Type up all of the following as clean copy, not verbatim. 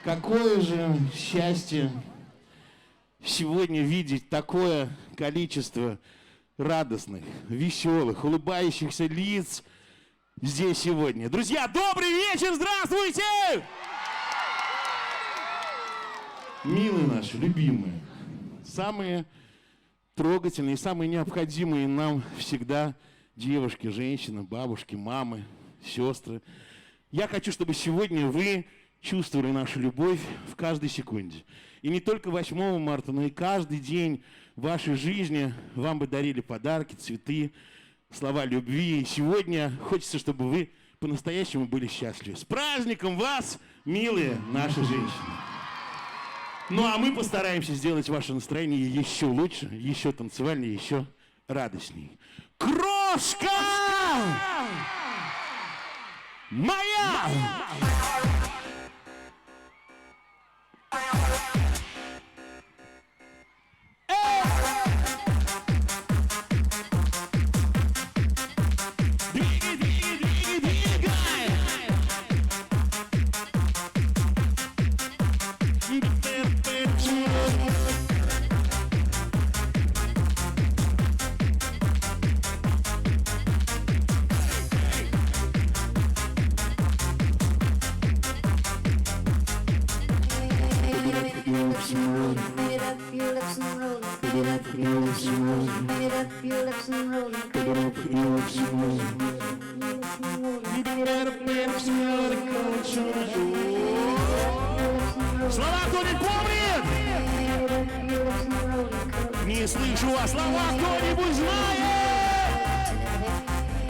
Какое же счастье сегодня видеть такое количество радостных, веселых, улыбающихся лиц здесь сегодня. Друзья, добрый вечер, здравствуйте! Милые наши, любимые, самые трогательные, самые необходимые нам всегда девушки, женщины, бабушки, мамы, сестры. Я хочу, чтобы сегодня вы чувствовали нашу любовь в каждой секунде. И не только 8 марта, но и каждый день в вашей жизни вам бы дарили подарки, цветы, слова любви. И сегодня хочется, чтобы вы по-настоящему были счастливы. С праздником вас, милые наши женщины! Ну а мы постараемся сделать ваше настроение еще лучше, еще танцевальнее, еще радостней. Крошка! Моя! Слова кто-нибудь помнит? Не слышу вас, слова кто-нибудь знает?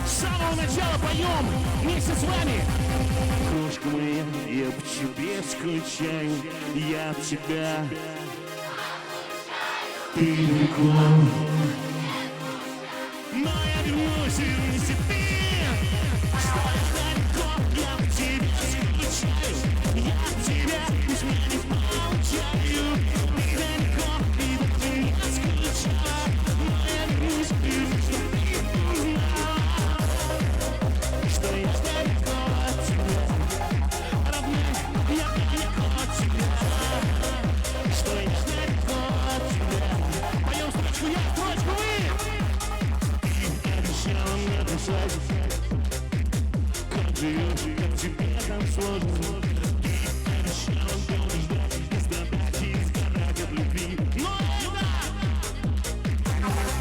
С самого начала поем вместе с вами. Крошка моя, я по тебе скучаю, я от тебя. Ты далеко, но я вернусь, вместе ты. Стоишь далеко, я по тебе скучаю, я от тебя уж не получаю. Ты далеко, и даже не скучала, но я вернусь, чтобы ты узнала, что я далеко от тебя. Родная, я далеко от тебя, что я далеко от тебя. Поем строчку я, строчку вы! Ты обещала мне дышать, как живешь, как тебе там сложно. Ты обещала долго ждать, и страдать, и сгорать от любви. Но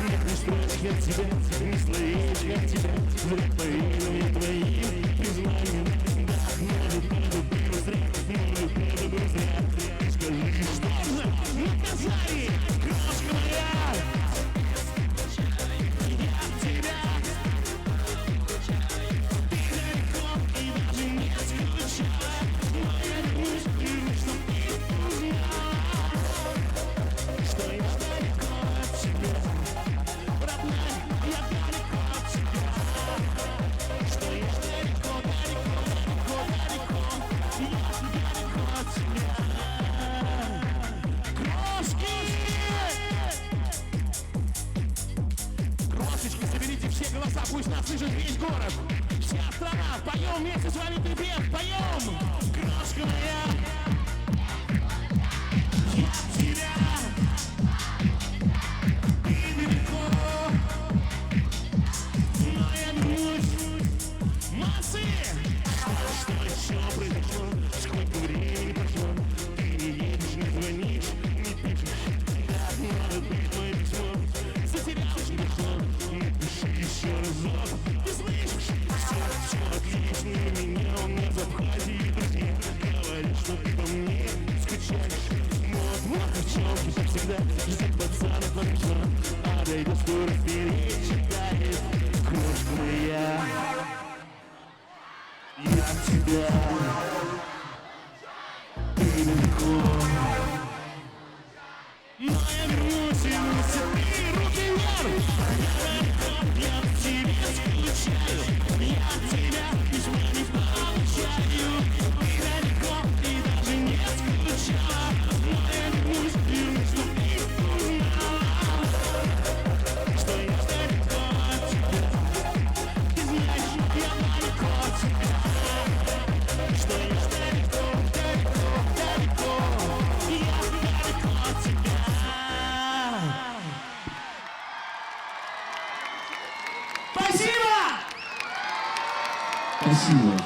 нет, не строчки от тебя, не словечки от тебя. Зря поверил я твоим признанием. Да, может, это было зря, может, это было зря. Скажи, что за наказание, крошка моя? Я от тебя. Ты далеко и даже не скучала, но я вернусь, чтоб ты узнала, что я далеко от тебя. Родная, я далеко от тебя, что я далеко, далеко, далеко, далеко, я далеко от тебя. Крошки! Крошечки, соберите все голоса, пусть нас слышит весь город. Вся страна, поем вместе с вами припев, поем! Крошка моя, я от тебя. Ты далеко, но я вернусь. Молодцы! Что еще произошло? Сколько времени прошло? Ты не едешь, не звонишь, не пишешь. Как может быть мое письмо? Затерялось, не дошло. Напиши еще разок. Ты слышишь? Все отлично, меня у нас в Абхазии друзья говорят, что ты по мне скучаешь. Вот, девчонки, как всегда, ждет пацанов на письмо, а дойдет скоро вперед, читает. Крошка моя, я от тебя. Ты далеко, но я вернусь, вернусь, ты руки вверх. Я от тебя скучаю, я от тебя письма не получаю. Ты далеко и даже не скучала, но я вернусь, вернусь, чтоб ты узнала, что я далеко от тебя. Ты знаешь, я далеко от тебя, что я далеко, далеко, далеко. Спасибо.